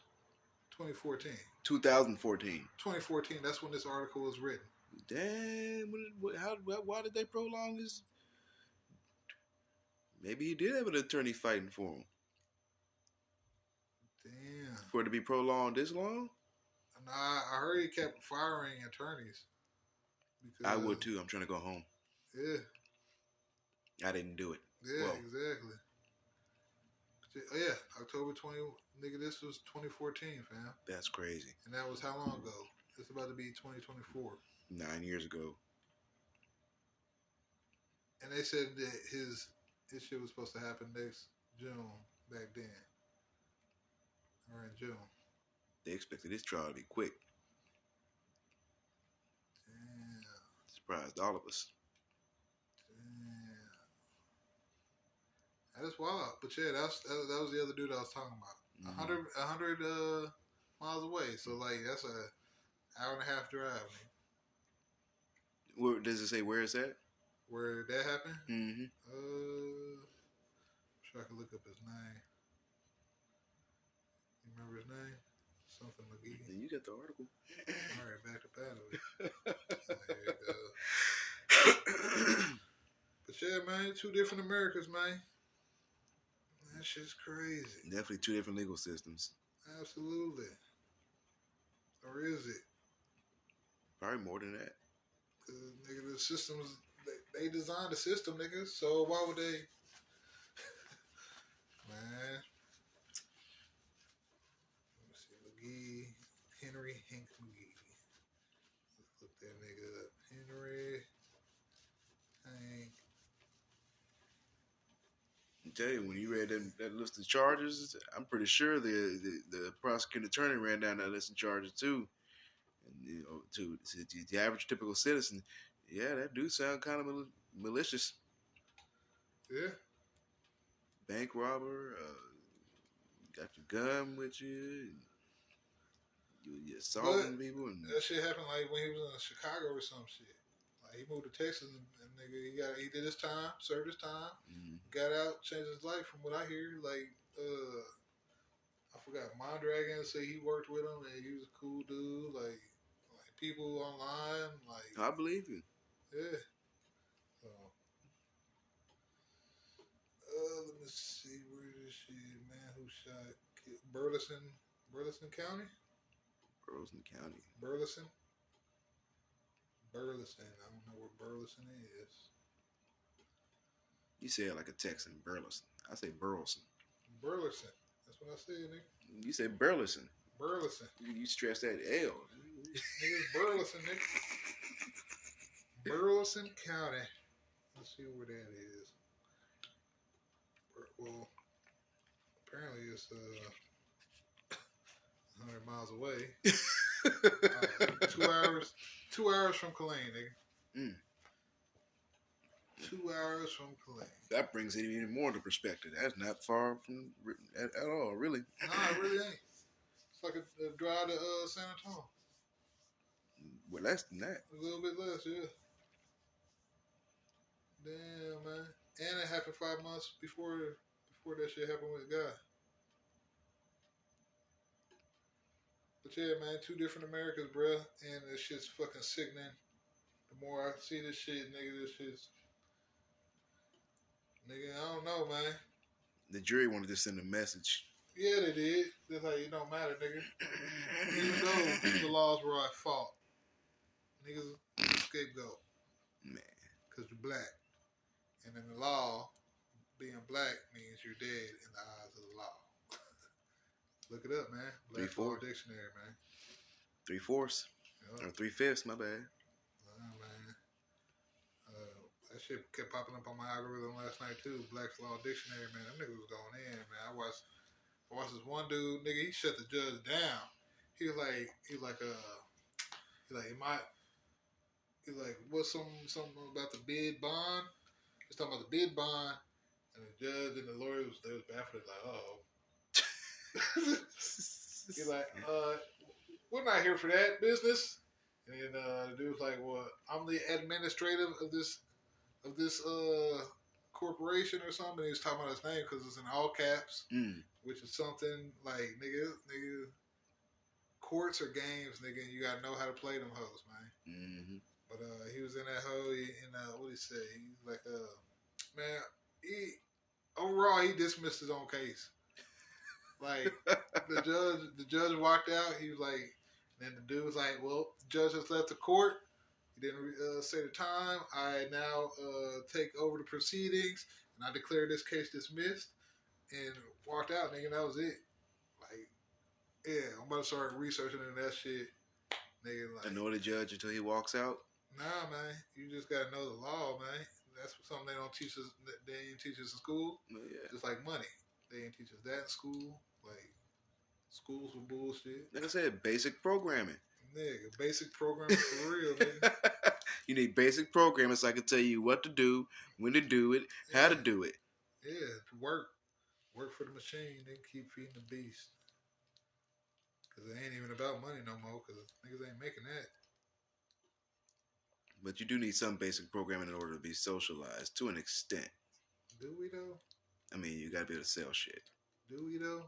2014. 2014, that's when this article was written. Damn, why did they prolong this? Maybe he did have an attorney fighting for him. Damn. For it to be prolonged this long? Nah, I heard he kept firing attorneys. I would too. I'm trying to go home. Yeah. I didn't do it. Yeah, Well, exactly. Oh, yeah, October 20, nigga, this was 2014, fam. That's crazy. And that was how long ago? It's about to be 2024. 9 years ago. And they said that his shit was supposed to happen next June, back then. Or in June. They expected this trial to be quick. Damn. Surprised all of us. Damn. That is wild. But yeah, that was the other dude I was talking about. 100 miles away. So, like, that's a hour and a half drive. Where does it say where it's at? Where that happened? Mm-hmm. Sure I can look up his name. You remember his name? Something McGee. And you got the article. All right, back to battle. There you go. But yeah, man, two different Americas, man. That shit's crazy. Definitely two different legal systems. Absolutely. Or is it? Probably more than that. Because, nigga, the systems, they designed the system, nigga. So why would they? Man. Let me see. McGee. Henry Hank McGee. Let's look that nigga up. Henry Hank. I tell you, when you read that list of charges, I'm pretty sure the prosecuting attorney ran down that list of charges too. And, you know, to the average typical citizen, yeah, that do sound kind of malicious. Yeah. Bank robber, got your gun with you, you assaulting people. And that shit happened like when he was in Chicago or some shit. Like he moved to Texas and nigga, he did his time, served his time, got out, changed his life from what I hear. Like, I forgot, Mondragon said he worked with him and he was a cool dude. Like people online, like I believe you. Yeah. So, let me see where this shit, man. Who shot Burleson County? Burleson County. Burleson. I don't know where Burleson is. You say it like a Texan, Burleson. I say Burleson. Burleson. That's what I said, nigga. You say Burleson. Burleson. You stress that L. Niggas Burleson, nigga. Burleson County. Let's see where that is. Well, apparently it's 100 miles away. 2 hours. 2 hours from Killeen, nigga. Mm. 2 hours from Killeen. That brings it even more into perspective. That's not far from at all, really. Nah, it really ain't. It's like a drive to San Antonio. Well, less than that. A little bit less, yeah. Damn, man. And it happened 5 months before that shit happened with Guy. But yeah, man, 2 different Americas, bruh. And this shit's fucking sickening. The more I see this shit, nigga, this shit's... Nigga, I don't know, man. The jury wanted to send a message. Yeah, they did. That's like, it don't matter, nigga. Even though the laws were at fault. Niggas is a scapegoat. Man. Because you're black. And in the law, being black means you're dead in the eyes of the law. Look it up, man. Black Law Dictionary, man. 3/4 Yep. or 3/5, my bad. Man. That shit kept popping up on my algorithm last night too. Black Law Dictionary, man. Them niggas was going in, man. I watched this one dude, nigga. He shut the judge down. He was like, what's something about the bid bond? He's talking about the bid bond, and the judge and the lawyer was baffled, like, he's like, we're not here for that business. And then the dude was like, well, I'm the administrative of this corporation or something. And he was talking about his name because it's in all caps, which is something like, nigga, courts are games, nigga, and you gotta know how to play them hoes, man. Mm-hmm. But he was in that hoe, what did he say? He's like, man, overall he dismissed his own case. Like the judge walked out. He was like, and the dude was like, well, the judge has left the court. He didn't say the time. I now take over the proceedings, and I declare this case dismissed. And walked out, nigga. And that was it. Like, yeah, I'm about to start researching into that shit, nigga. Like, Annoy the judge until he walks out. Nah, man. You just gotta know the law, man. That's something they don't teach us. They didn't teach us in school. Yeah. Just like money, they didn't teach us that in school. Like, schools were bullshit. Like I said, basic programming. Nigga, basic programming for real, nigga. You need basic programming so I can tell you what to do, when to do it, how to do it. Yeah, work for the machine. Then keep feeding the beast. Because it ain't even about money no more. Because niggas ain't making that. But you do need some basic programming in order to be socialized to an extent. Do we though? I mean, you gotta be able to sell shit. Do we though?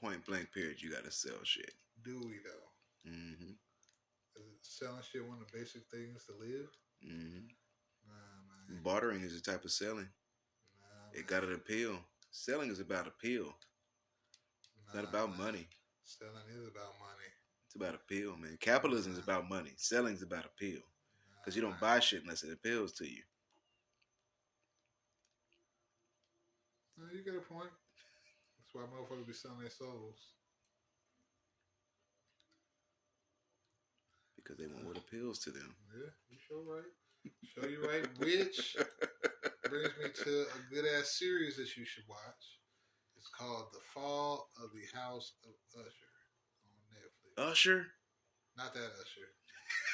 Point blank period, you gotta sell shit. Do we though? Mm-hmm. Is selling shit one of the basic things to live? Mm-hmm. Nah, man. Bartering is a type of selling. Nah, it got an appeal. Selling is about appeal. It's not about money. Selling is about money. It's about appeal, man. Capitalism is about money. Selling is about appeal. Because you don't buy shit unless it appeals to you. No, you got a point. That's why motherfuckers be selling their souls. Because they want what appeals to them. Yeah, you sure right. Show you right. Which brings me to a good ass series that you should watch. It's called The Fall of the House of Usher on Netflix. Usher? Not that Usher.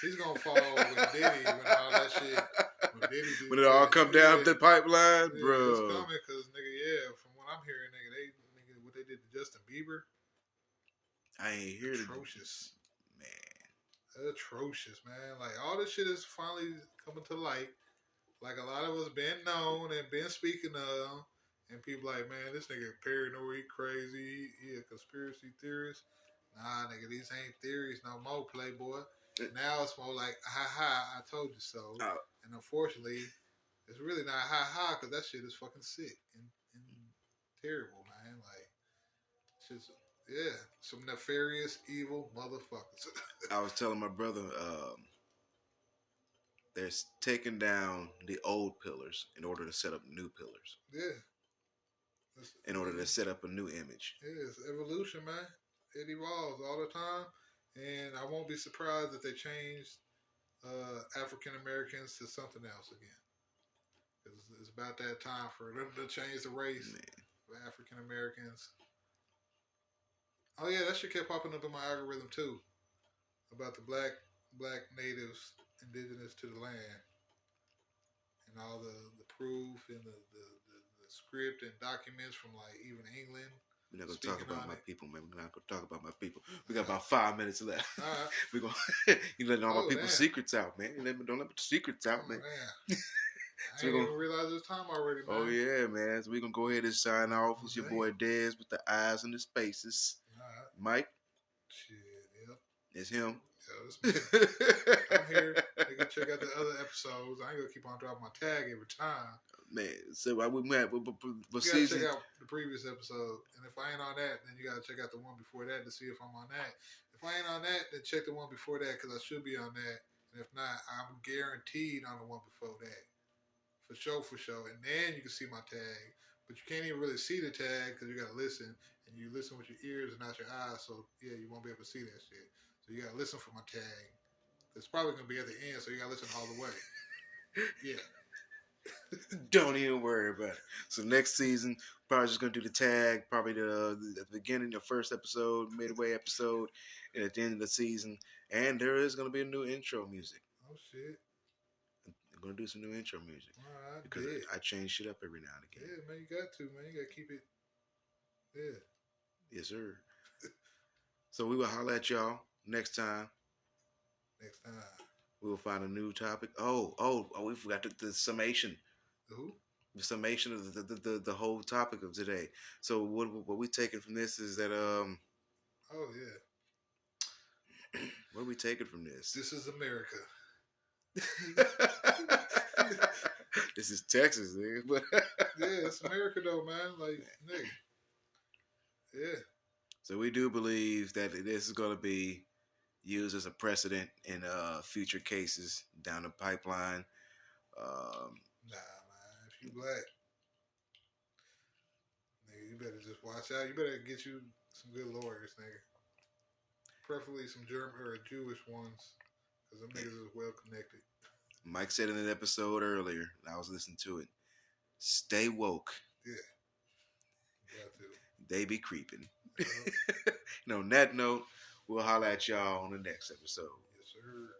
He's gonna fall with Diddy when all that shit. When it all come down the pipeline, yeah, bro. It's coming because nigga, from what I'm hearing, nigga, what they did to Justin Bieber. I ain't hear atrocious, man. Atrocious, man. Like all this shit is finally coming to light. Like a lot of us been known and been speaking of, and people like, man, this nigga paranoid, he crazy, he a conspiracy theorist. Nah, nigga, these ain't theories no more, playboy. Now it's more like, ha, I told you so. Oh. And unfortunately, it's really not ha, because that shit is fucking sick and terrible, man. Like, it's just, yeah, some nefarious, evil motherfuckers. I was telling my brother, they're taking down the old pillars in order to set up new pillars. Yeah. In order to set up a new image. Yeah, it's evolution, man. it evolves all the time, and I won't be surprised if they change African Americans to something else again. It's about that time for them to change the race of African Americans. Oh yeah, that shit kept popping up in my algorithm too about the black natives indigenous to the land and all the proof and the script and documents from like even England. We're not gonna talk about my it. people, man. We're not gonna talk about my people. We got about 5 minutes left. We're gonna you letting all my people's secrets out, man. Don't let the secrets out, man. So I didn't even realize it's time already, man. Oh yeah, man. So we're gonna go ahead and sign off. It's your boy Dez with the eyes and the spaces. Mike. Shit, yep. It's him. Yeah, it's me. I'm here. They can check out the other episodes. I ain't gonna keep on dropping my tag every time. Man, so we met. You gotta check out the previous episode, and if I ain't on that, then you gotta check out the one before that to see if I'm on that. If I ain't on that, then check the one before that because I should be on that. And if not, I'm guaranteed on the one before that. For sure. And then you can see my tag. But you can't even really see the tag because you got to listen. And you listen with your ears and not your eyes. So, yeah, you won't be able to see that shit. So you got to listen for my tag. It's probably going to be at the end, so you got to listen all the way. Yeah. Don't even worry about it. So next season, probably just going to do the tag. Probably at the beginning, the first episode, midway episode, and at the end of the season. And there is going to be a new intro music. Oh, shit. I'm going to do some new intro music. All right, because I change shit up every now and again. Yeah, man, you got to, man. You got to keep it. Yeah. Yes, sir. So we will holler at y'all next time. We will find a new topic. Oh, we forgot the summation. Who? The summation of the whole topic of today. So what we taking from this is that Oh yeah. What are we taking from this? This is America. This is Texas, nigga. Yeah, it's America though, man. Like, nigga. Yeah. So we do believe that this is going to be used as a precedent in future cases down the pipeline. Nah, man. If you black, nigga, you better just watch out. You better get you some good lawyers, nigga. Preferably some German or Jewish ones, because them niggas is well connected. Mike said in an episode earlier, and I was listening to it. Stay woke. Yeah. You got to. They be creeping. And on that note, we'll holler at y'all on the next episode. Yes, sir.